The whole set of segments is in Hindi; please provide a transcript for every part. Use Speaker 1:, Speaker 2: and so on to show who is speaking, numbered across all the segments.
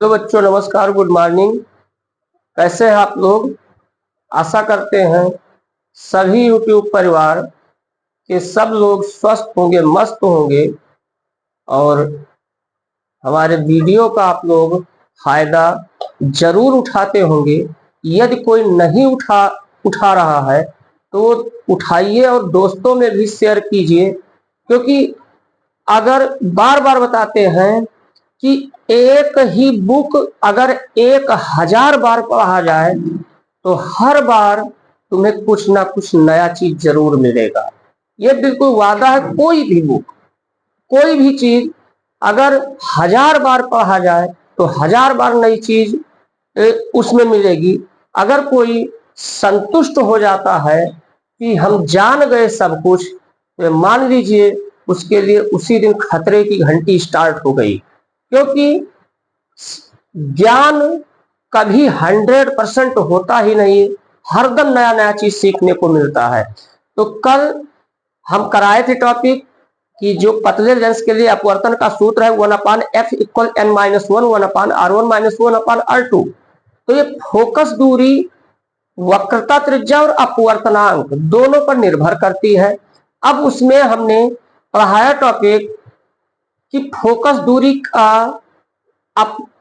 Speaker 1: तो बच्चों नमस्कार, गुड मॉर्निंग। कैसे हैं आप लोग? आशा करते हैं सभी यूट्यूब परिवार के सब लोग स्वस्थ होंगे, मस्त होंगे और हमारे वीडियो का आप लोग फायदा जरूर उठाते होंगे। यदि कोई नहीं उठा रहा है तो उठाइए और दोस्तों में भी शेयर कीजिए, क्योंकि अगर बार बार बताते हैं कि एक ही बुक अगर 1000 बार पढ़ा जाए तो हर बार तुम्हें कुछ ना कुछ नया चीज जरूर मिलेगा। ये बिल्कुल वादा है। कोई भी बुक, कोई भी चीज अगर 1000 बार पढ़ा जाए तो 1000 बार नई चीज उसमें मिलेगी। अगर कोई संतुष्ट हो जाता है कि हम जान गए सब कुछ, तो मान लीजिए उसके लिए उसी दिन खतरे की घंटी स्टार्ट हो गई, क्योंकि ज्ञान कभी 100% होता ही नहीं। हरदम नया नया चीज सीखने को मिलता है। तो कल हम कराए थे टॉपिक कि जो पतले लेंस के लिए अपवर्तन का सूत्र है 1/f = n-1 1/r1 - 1/r2। तो ये फोकस दूरी, वक्रता त्रिज्या और अपवर्तनांक दोनों पर निर्भर करती है। अब उसमें हमने पढ़ाया टॉपिक कि फोकस दूरी का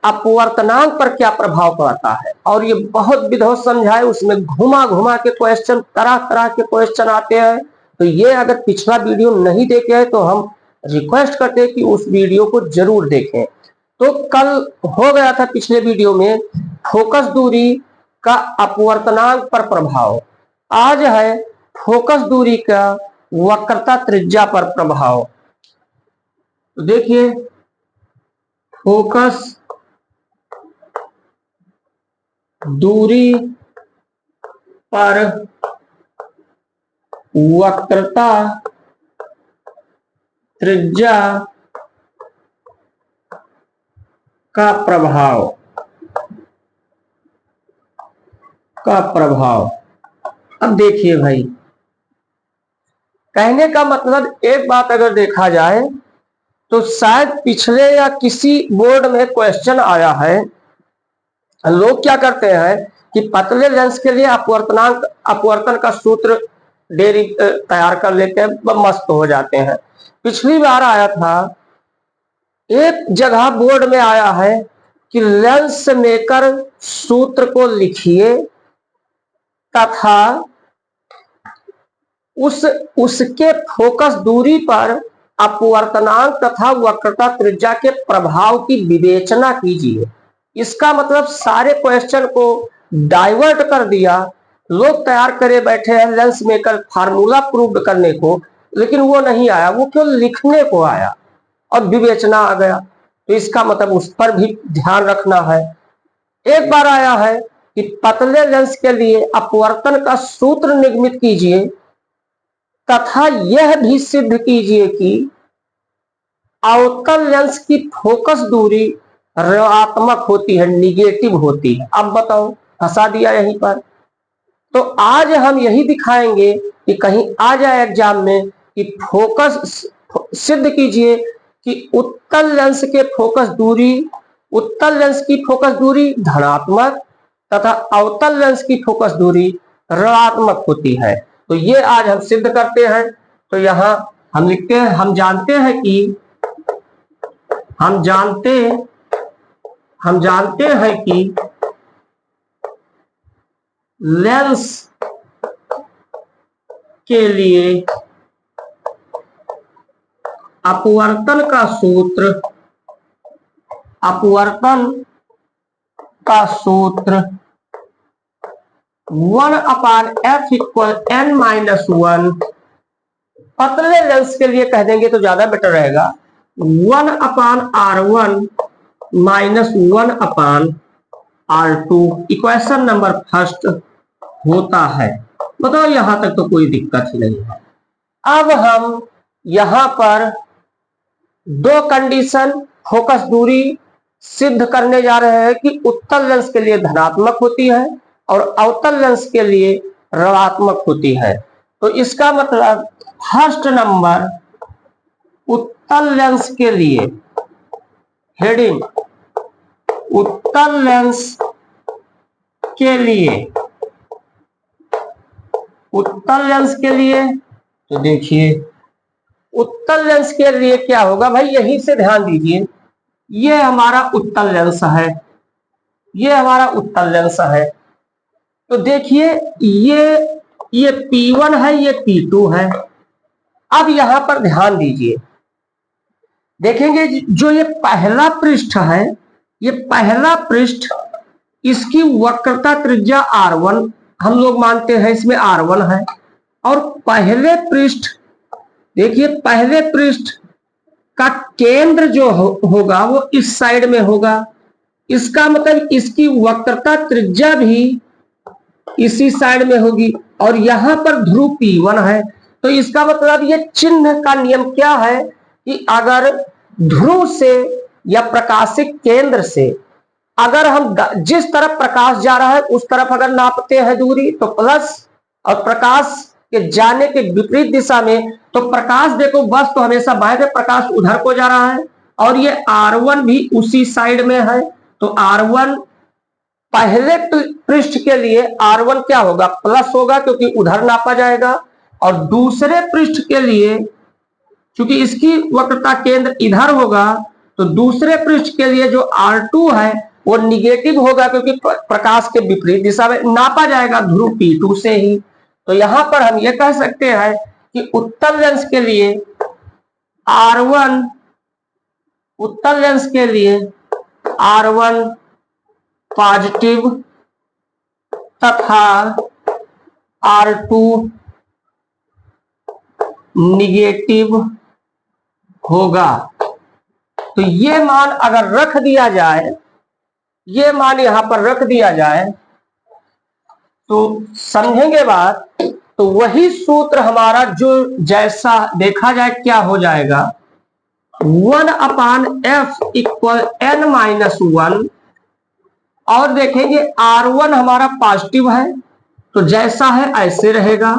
Speaker 1: अपवर्तनांक पर क्या प्रभाव पड़ता है, और ये बहुत विधिवत समझाए। उसमें घुमा घुमा के क्वेश्चन, तरह तरह के क्वेश्चन आते हैं। तो ये अगर पिछला वीडियो नहीं देखे हैं तो हम रिक्वेस्ट करते हैं कि उस वीडियो को जरूर देखें। तो कल हो गया था पिछले वीडियो में फोकस दूरी का अपवर्तनांक पर प्रभाव। आज है फोकस दूरी का वक्रता त्रिज्या पर प्रभाव। तो देखिए, फोकस दूरी पर वक्रता त्रिज्या का प्रभाव अब देखिए भाई, कहने का मतलब एक बात अगर देखा जाए तो शायद पिछले या किसी बोर्ड में क्वेश्चन आया है। लोग क्या करते हैं कि पतले लेंस के लिए अपवर्तन का सूत्र तैयार कर लेते हैं, मस्त हो जाते हैं। पिछली बार आया था, एक जगह बोर्ड में आया है कि लेंस मेकर सूत्र को लिखिए तथा उसके फोकस दूरी पर अपवर्तनांक तथा वक्रता त्रिज्या के प्रभाव की विवेचना कीजिए। इसका मतलब सारे क्वेश्चन को डाइवर्ट कर दिया। लोग तैयार करे बैठे हैं लेंस मेकर फार्मूला प्रूव करने को, लेकिन वो नहीं आया, वो केवल लिखने को आया और विवेचना आ गया। तो इसका मतलब उस पर भी ध्यान रखना है। एक बार आया है कि पतले लेंस के लिए अपवर्तन का सूत्र निर्मित कीजिए तथा यह भी सिद्ध कीजिए कि अवतल लेंस की फोकस दूरी ऋणात्मक होती है, निगेटिव होती है। अब बताओ, फंसा दिया यहीं पर। तो आज हम यही दिखाएंगे कि कहीं आ जाए एग्जाम में कि फोकस सिद्ध कीजिए कि उत्तल लेंस की फोकस दूरी धनात्मक तथा अवतल लेंस की फोकस दूरी ऋणात्मक होती है। तो ये आज हम सिद्ध करते हैं। तो यहां हम लिखते हैं, हम जानते हैं कि लेंस के लिए अपवर्तन का सूत्र 1/f = n-1। पतले लेंस के लिए कह देंगे तो ज्यादा बेटर रहेगा, 1/r1 - 1/r2 equation number first होता है। बताओ, यहां तक तो कोई दिक्कत ही नहीं है। अब हम यहां पर दो कंडीशन फोकस दूरी सिद्ध करने जा रहे हैं कि उत्तल लेंस के लिए धनात्मक होती है और अवतल लेंस के लिए ऋणात्मक होती है। तो इसका मतलब फर्स्ट नंबर उत्तल लेंस के लिए, हेडिंग उत्तल लेंस के लिए, उत्तल लेंस के लिए तो देखिए उत्तल लेंस के लिए क्या होगा भाई, यहीं से ध्यान दीजिए, ये हमारा उत्तल लेंस है, ये हमारा उत्तल लेंस है। तो देखिए ये P1 है, ये P2 है। अब यहां पर ध्यान दीजिए, देखेंगे जो ये पहला पृष्ठ है, ये पहला पृष्ठ, इसकी वक्रता त्रिज्या R1 हम लोग मानते हैं, इसमें R1 है। और पहले पृष्ठ, देखिए पहले पृष्ठ का केंद्र जो होगा वो इस साइड में होगा, इसका मतलब इसकी वक्रता त्रिज्या भी इसी साइड में होगी। और यहां पर ध्रुव P1 है, तो इसका मतलब ये चिन्ह का नियम क्या है कि अगर ध्रुव से या प्रकाशिक केंद्र से अगर हम जिस तरफ प्रकाश जा रहा है उस तरफ अगर नापते हैं दूरी तो प्लस, और प्रकाश के जाने के विपरीत दिशा में तो प्रकाश देखो बस तो हमेशा बाएं में, प्रकाश उधर को जा रहा है। और ये R1 भी उसी साइड में है, तो R1 पहले पृष्ठ के लिए R1 क्या होगा, प्लस होगा क्योंकि उधर नापा जाएगा। और दूसरे पृष्ठ के लिए क्योंकि इसकी वक्रता केंद्र इधर होगा, तो दूसरे पृष्ठ के लिए जो R2 है वो निगेटिव होगा क्योंकि प्रकाश के विपरीत दिशा में नापा जाएगा ध्रुव P2 से ही। तो यहां पर हम ये कह सकते हैं कि उत्तल लेंस के लिए R1, उत्तल लेंस के लिए R1 पॉजिटिव तथा R2 निगेटिव होगा। तो ये मान अगर रख दिया जाए, ये मान यहां पर रख दिया जाए तो समझेंगे बात, तो वही सूत्र हमारा जो जैसा देखा जाए क्या हो जाएगा, 1/f इक्वल n-1। और देखेंगे R1 हमारा पॉजिटिव है तो जैसा है ऐसे रहेगा,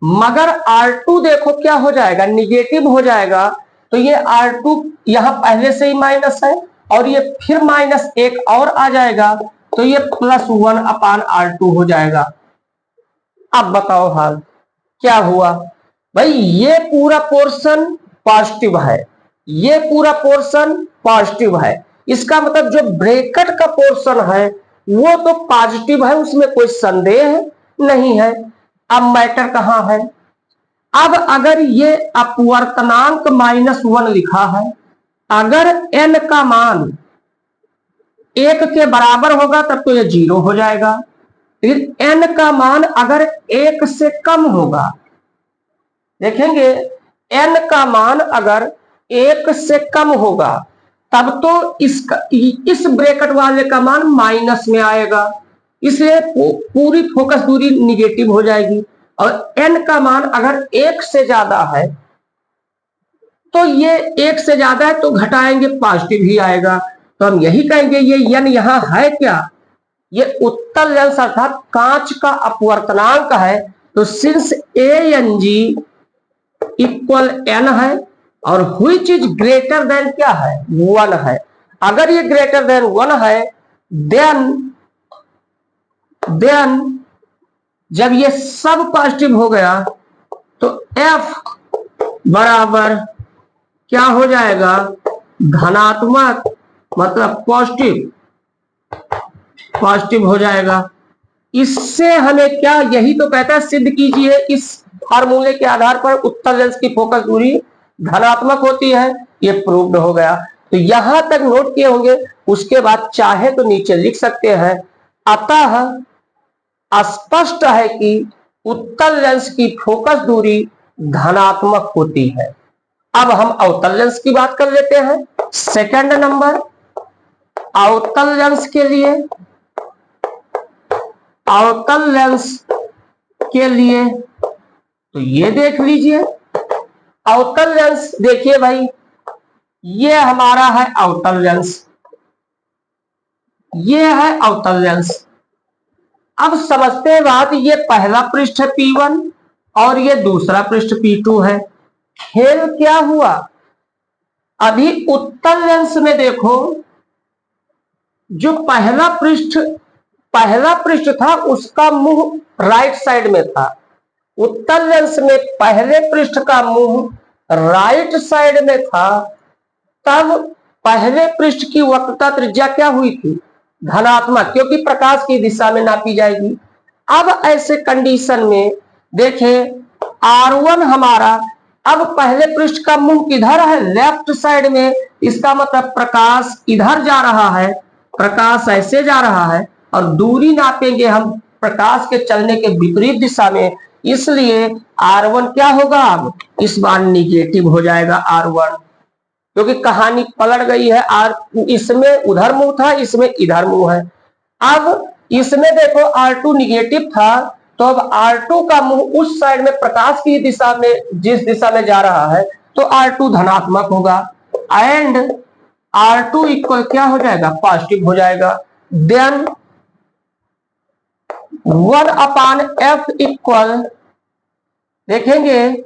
Speaker 1: मगर R2 देखो क्या हो जाएगा, निगेटिव हो जाएगा। तो ये R2 यहां पहले से ही माइनस है और ये फिर -1 और आ जाएगा, तो ये +1/R2 हो जाएगा। अब बताओ हाल क्या हुआ भाई, ये पूरा पोर्शन पॉजिटिव है, ये पूरा पोर्शन पॉजिटिव है, इसका मतलब जो ब्रैकेट का पोर्शन है वो तो पॉजिटिव है, उसमें कोई संदेह नहीं है। अब मैटर कहां है, अब अगर ये अपवर्तनांक -1 लिखा है, अगर n का मान 1 के बराबर होगा तब तो ये 0 हो जाएगा। फिर n का मान अगर 1 से कम होगा, देखेंगे n का मान अगर 1 से कम होगा तब तो इस ब्रैकेट वाले का मान माइनस में आएगा, इसलिए पूरी फोकस दूरी निगेटिव हो जाएगी। और n का मान अगर 1 से ज्यादा है तो ये 1 से ज्यादा है तो घटाएंगे पॉजिटिव ही आएगा। तो हम यही कहेंगे ये n यहां है क्या, ये उत्तल लेंस अर्थात कांच का अपवर्तनांक है। तो सिंस ANG इक्वल n है और व्हिच इज ग्रेटर देन क्या है, 1 है। अगर ये ग्रेटर देन 1 है देन जब ये सब पॉजिटिव हो गया तो F बराबर क्या हो जाएगा, धनात्मक, मतलब पॉजिटिव हो जाएगा। इससे हमें क्या, यही तो कहता है सिद्ध कीजिए इस फार्मूले के आधार पर उत्तल लेंस की फोकस दूरी धनात्मक होती है, ये प्रूव्ड हो गया। तो यहां तक नोट किए होंगे, उसके बाद चाहे तो नीचे लिख सकते हैं। अतः स्पष्ट है कि उत्तल लेंस की फोकस दूरी धनात्मक होती है। अब हम अवतल लेंस की बात कर लेते हैं। सेकंड नंबर, अवतल लेंस के लिए, अवतल लेंस के लिए तो ये देख लीजिए, अवतल लेंस देखिए भाई, ये हमारा है अवतल लेंस, ये है अवतल लेंस। अब समझते हैं बात, ये पहला पृष्ठ है P1 और ये दूसरा पृष्ठ P2 है। खेल क्या हुआ, अभी उत्तल लेंस में देखो जो पहला पृष्ठ था उसका मुंह राइट साइड में था। उत्तल लेंस में पहले पृष्ठ का मुंह राइट साइड में था, तब पहले पृष्ठ की वक्रता त्रिज्या क्या हुई थी? धनात्मक, क्योंकि प्रकाश की दिशा में नापी जाएगी। अब ऐसे कंडीशन में देखें R1 हमारा, अब पहले पृष्ठ का मुंह किधर है? लेफ्ट साइड में। इसका मतलब प्रकाश इधर जा रहा है, प्रकाश ऐसे जा रहा है, और दूरी नापेंगे हम प्रकाश के चलने के विपरीत दिशा में, इसलिए R1 क्या होगा? अब इस बार निगेटिव हो जाएगा R1, क्योंकि कहानी पलट गई है। इसमें उधर मुंह था, इसमें इधर मुंह है। अब इसमें देखो R2 निगेटिव था, तो अब R2 का मुंह उस साइड में प्रकाश की दिशा में, जिस दिशा में जा रहा है, तो R2 धनात्मक होगा, एंड R2 इक्वल क्या हो जाएगा? पॉजिटिव हो जाएगा। देन 1/f इक्वल देखेंगे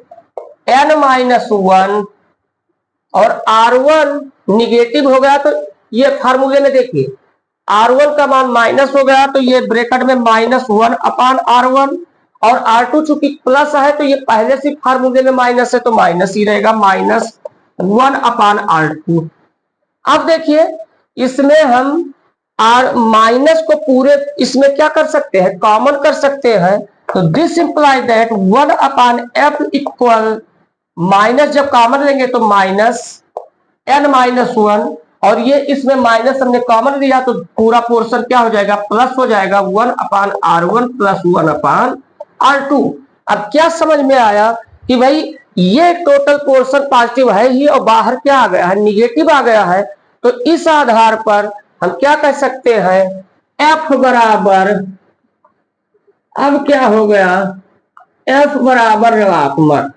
Speaker 1: n-1, और R1 निगेटिव हो गया तो ये फार्मूले में देखिए R1 का मान माइनस हो गया, तो ये ब्रैकेट में -1/R1, और R2 चूंकि प्लस है तो ये पहले से फार्मूले में माइनस है तो माइनस ही रहेगा, -1/R2। अब देखिए इसमें हम माइनस को पूरे इसमें क्या कर सकते हैं? कॉमन कर सकते हैं, तो this imply that 1/f equal minus, जब कॉमन लेंगे तो -n-1, और ये इसमें माइनस हमने कॉमन लिया तो पूरा पोर्शन क्या हो जाएगा? प्लस हो जाएगा, 1/R1 प्लस 1/R2। अब क्या समझ में आया कि भाई ये टोटल पोर्शन पॉजिटिव है ही, और बाहर क्या आ गया है? निगेटिव आ गया है। तो इस आधार पर हम क्या कह सकते हैं? F बराबर, अब क्या हो गया? F बराबर ऋणात्मक।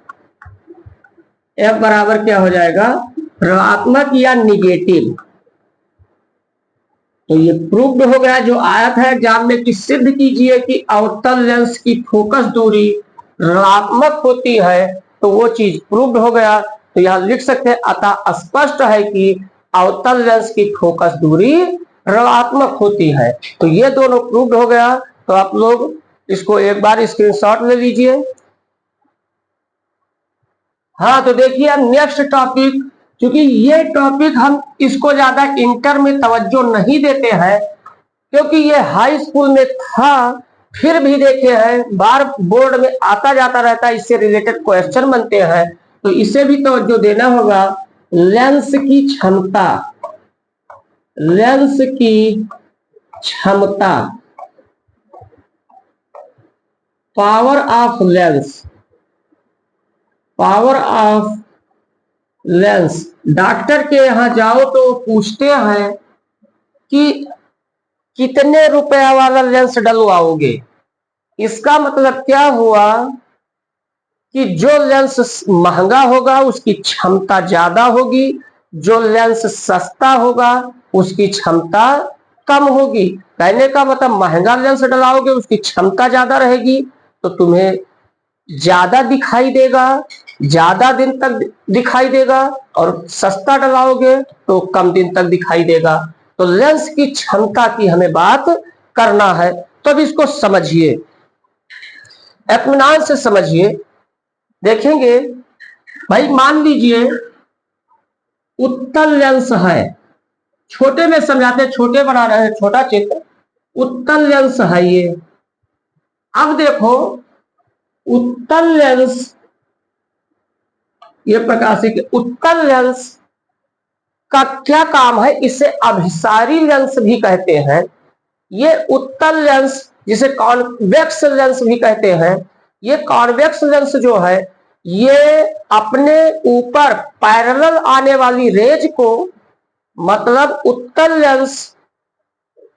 Speaker 1: F बराबर क्या हो जाएगा? ऋणात्मक या निगेटिव। तो ये प्रूव्ड हो गया जो आया था एग्जाम में कि सिद्ध कीजिए कि अवतल लेंस की फोकस दूरी ऋणात्मक होती है, तो वो चीज प्रूव्ड हो गया। तो यहां लिख सकते हैं अतः स्पष्ट है कि अवतल लेंस की फोकस दूरी ऋणात्मक होती है। तो ये दोनों प्रूव्ड हो गया। तो आप लोग इसको एक बार स्क्रीनशॉट ले लीजिए। हाँ, तो देखिए अब नेक्स्ट टॉपिक, क्योंकि ये टॉपिक हम इसको ज्यादा इंटर में तवज्जो नहीं देते हैं, क्योंकि ये हाई स्कूल में था, फिर भी देखे हैं बार बोर्ड में आता जाता रहता है, इससे रिलेटेड क्वेश्चन बनते हैं, तो इसे भी तवज्जो देना होगा। लेंस की क्षमता, लेंस की क्षमता, power of lens, power of lens. Doctor के यहां जाओ तो पूछते हैं कि कितने रुपया वाला लेंस डलवाओगे। इसका मतलब क्या हुआ कि जो लेंस महंगा होगा उसकी क्षमता ज्यादा होगी, जो लेंस सस्ता होगा उसकी क्षमता कम होगी। कहने का मतलब महंगा लेंस डलाओगे उसकी क्षमता ज्यादा रहेगी, तो तुम्हें ज्यादा दिखाई देगा, ज्यादा दिन तक दिखाई देगा, और सस्ता डलाओगे तो कम दिन तक दिखाई देगा। तो लेंस की क्षमता की हमें बात करना है। तो अब इसको समझिए, इत्मीनान से समझिए। देखेंगे भाई, मान लीजिए उत्तल लेंस है, छोटे में समझाते हैं, छोटे बना रहे हैं, छोटा चित्र। उत्तल लेंस है ये। अब देखो उत्तल लेंस, ये प्रकाशिक उत्तल लेंस का क्या काम है? इसे अभिसारी लेंस भी कहते हैं। ये उत्तल लेंस जिसे कॉन्वेक्स लेंस भी कहते हैं, ये कॉन्वेक्स लेंस जो है ये अपने ऊपर पैरेलल आने वाली रेज को, मतलब उत्तल लेंस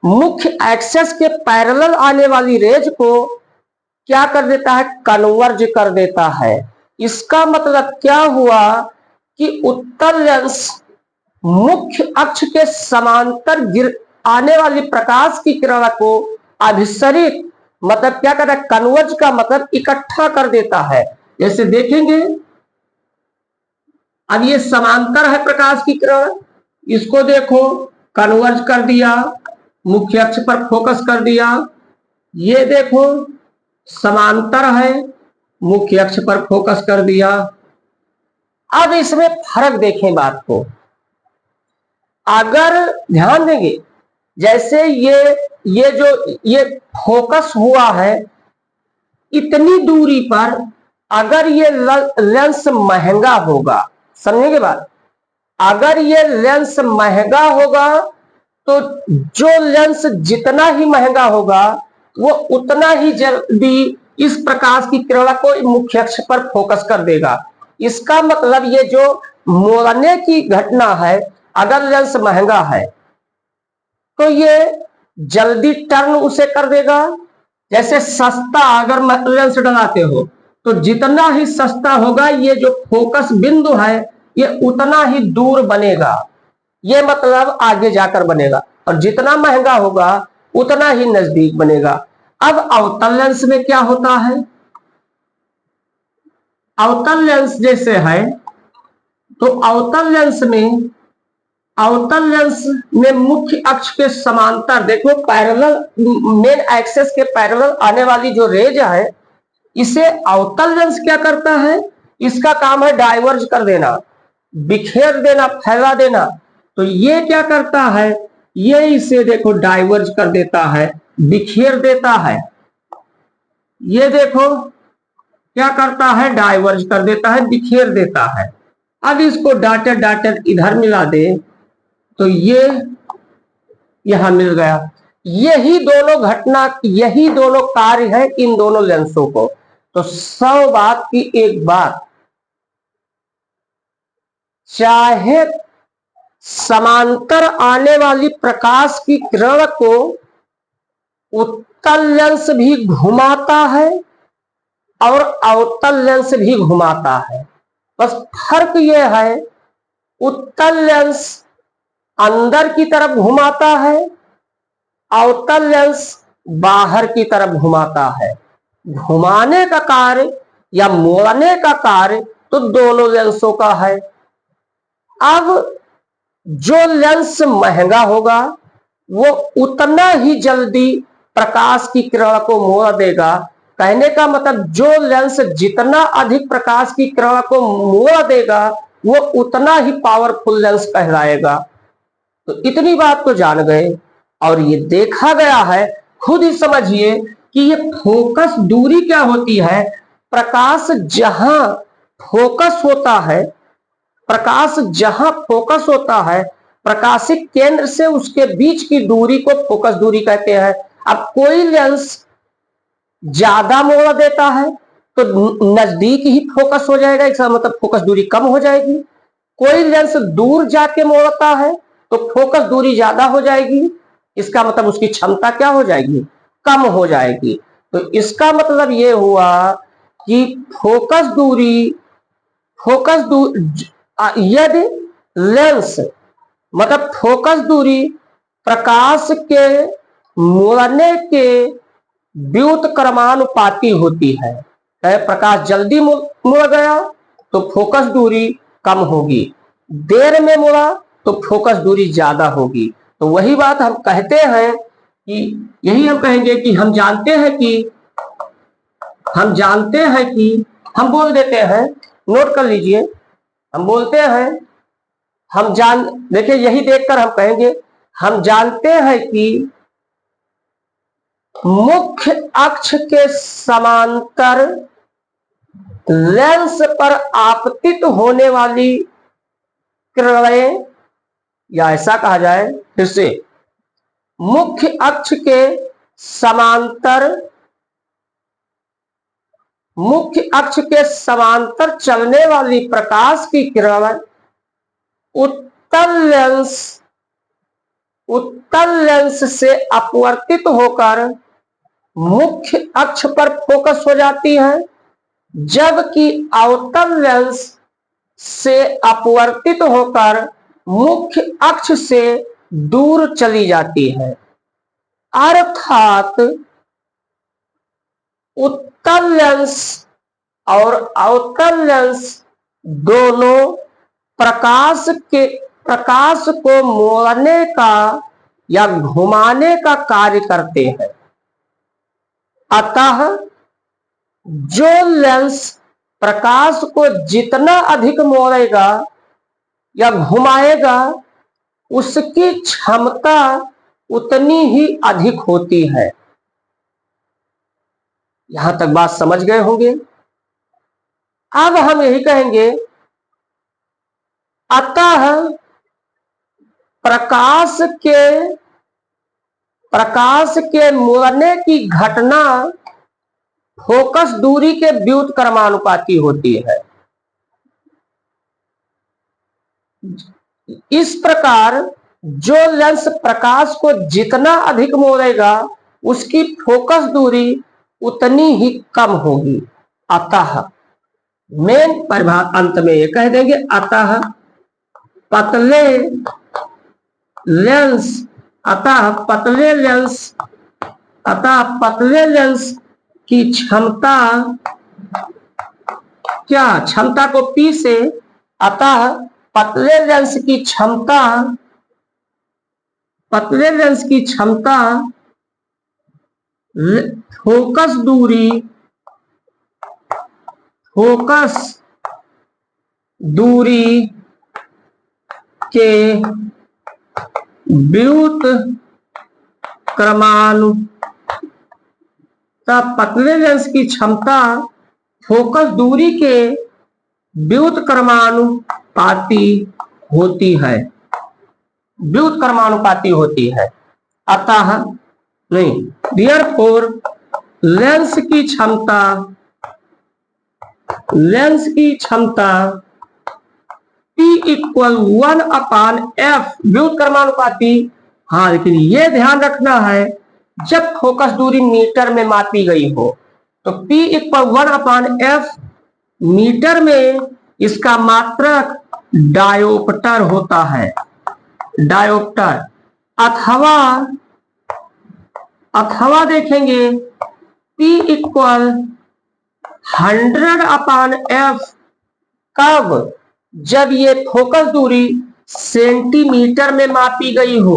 Speaker 1: मुख्य एक्सेस के पैरेलल आने वाली रेज को क्या कर देता है? कन्वर्ज कर देता है। इसका मतलब क्या हुआ कि उत्तल लेंस मुख्य अक्ष के समांतर गिर आने वाली प्रकाश की किरण को अभिसरित, मतलब क्या करता है? कन्वर्ज का मतलब इकट्ठा कर देता है। जैसे देखेंगे अब ये समांतर है प्रकाश की किरण, इसको देखो कन्वर्ज कर दिया, मुख्य अक्ष पर फोकस कर दिया। ये देखो समांतर है, मुख्य अक्ष पर फोकस कर दिया। अब इसमें फर्क देखें बात को, अगर ध्यान देंगे जैसे ये फोकस हुआ है इतनी दूरी पर, अगर ये लेंस महंगा होगा, समझेंगे बात, अगर ये लेंस महंगा होगा तो जो लेंस जितना ही महंगा होगा वो उतना ही जल्दी इस प्रकाश की किरण को मुख्य अक्ष पर फोकस कर देगा। इसका मतलब ये जो मोड़ने की घटना है, अगर लेंस महंगा है तो ये जल्दी टर्न उसे कर देगा। जैसे सस्ता अगर लेंस डलाते हो तो जितना ही सस्ता होगा ये जो फोकस बिंदु है ये उतना ही दूर बनेगा, ये मतलब आगे जाकर बनेगा, और जितना महंगा होगा उतना ही नजदीक बनेगा। अब अवतल लेंस में क्या होता है, अवतल लेंस जैसे है तो अवतल लेंस में मुख्य अक्ष के समांतर, देखो पैरेलल, मेन एक्सिस के पैरेलल आने वाली जो रेज है इसे अवतल लेंस क्या करता है, इसका काम है डाइवर्ज कर देना, बिखेर देना, फैला देना। तो ये क्या करता है, ये इसे देखो डाइवर्ज कर देता है, बिखेर देता है। ये देखो क्या करता है, डाइवर्ज कर देता है, बिखेर देता है। अब इसको डॉटेड डॉटेड इधर मिला दे तो ये यहां मिल गया। यही दोनों घटना, यही दोनों कार्य है इन दोनों लेंसों को। तो 100 बात की एक बात, चाहे समांतर आने वाली प्रकाश की किरण को उत्तल लेंस भी घुमाता है और अवतल लेंस भी घुमाता है, बस फर्क यह है उत्तल लेंस अंदर की तरफ घुमाता है, अवतल लेंस बाहर की तरफ घुमाता है। घुमाने का कार्य या मोड़ने का कार्य तो दोनों लेंसों का है। अब जो लेंस महंगा होगा वो उतना ही जल्दी प्रकाश की किरण को मोड़ देगा। कहने का मतलब जो लेंस जितना अधिक प्रकाश की किरण को मोड़ देगा वो उतना ही पावरफुल लेंस कहलाएगा। तो इतनी बात तो जान गए, और ये देखा गया है, खुद ही समझिए कि ये फोकस दूरी क्या होती है। प्रकाश जहां फोकस होता है, प्रकाश जहां फोकस होता है, प्रकाशिक केंद्र से उसके बीच की दूरी को फोकस दूरी कहते हैं। अब कोई लेंस ज्यादा मोड़ देता है तो नजदीक ही फोकस हो जाएगा, इसका मतलब फोकस दूरी कम हो जाएगी। कोई लेंस दूर जाके मोड़ता है तो फोकस दूरी ज्यादा हो जाएगी, इसका मतलब उसकी क्षमता क्या हो जाएगी, कम हो जाएगी। तो इसका मतलब ये हुआ कि यदि लेंस मतलब फोकस दूरी प्रकाश के मोड़ने के व्युत्क्रमानुपाती होती है। प्रकाश जल्दी मुड़ गया तो फोकस दूरी कम होगी, देर में मुड़ा तो फोकस दूरी ज्यादा होगी। तो वही बात हम कहते हैं कि यही हम कहेंगे कि हम जानते हैं कि हम बोल देते हैं, नोट कर लीजिए, हम बोलते हैं, देखिए यही देखकर हम कहेंगे, हम जानते हैं कि मुख्य अक्ष के समांतर लेंस पर आपतित होने वाली किरणें, या ऐसा कहा जाए फिर से, मुख्य अक्ष के समांतर चलने वाली प्रकाश की किरण उत्तल लेंस से अपवर्तित होकर मुख्य अक्ष पर फोकस हो जाती है, जबकि अवतल लेंस से अपवर्तित होकर मुख्य अक्ष से दूर चली जाती है। अर्थात उत्तल लेंस और अवतल लेंस दोनों प्रकाश को मोड़ने का या घुमाने का कार्य करते हैं। अतः जो लेंस प्रकाश को जितना अधिक मोड़ेगा या घुमाएगा उसकी क्षमता उतनी ही अधिक होती है। यहां तक बात समझ गए होंगे। अब हम यही कहेंगे, अतः प्रकाश के मुड़ने की घटना फोकस दूरी के व्युत्क्रमानुपाती होती है। इस प्रकार जो लेंस प्रकाश को जितना अधिक मोड़ेगा उसकी फोकस दूरी उतनी ही कम होगी। अतः मेन परिभाषा अंत में ये कह देंगे, अतः पतले लेंस की क्षमता, क्या क्षमता को P से, अतः पतले लेंस की क्षमता फोकस दूरी के पतले लेंस की क्षमता फोकस दूरी के व्युत्क्रमानुपाती होती है। अतः नहीं, देयरफॉर लेंस की क्षमता P इक्वल 1/f व्युत्क्रमानुपाती। हाँ, लेकिन ये ध्यान रखना है, जब फोकस दूरी मीटर में मापी गई हो तो P इक्वल 1/f मीटर में इसका मात्रक डायोप्टर होता है, डायोप्टर। अथवा देखेंगे P इक्वल 100/f कब, जब ये फोकस दूरी सेंटीमीटर में मापी गई हो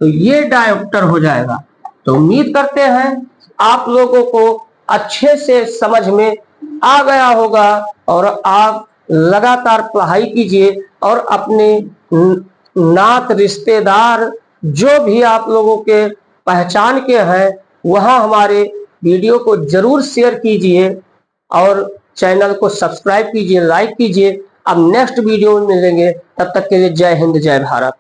Speaker 1: तो ये डायोप्टर हो जाएगा। तो उम्मीद करते हैं आप लोगों को अच्छे से समझ में आ गया होगा और आप लगातार पढ़ाई कीजिए और अपने नात रिश्तेदार जो भी आप लोगों के पहचान के हैं वहां हमारे वीडियो को जरूर शेयर कीजिए और चैनल को सब्सक्राइब कीजिए, लाइक कीजिए। अब नेक्स्ट वीडियो में मिलेंगे, तब तक के लिए जय हिंद, जय भारत।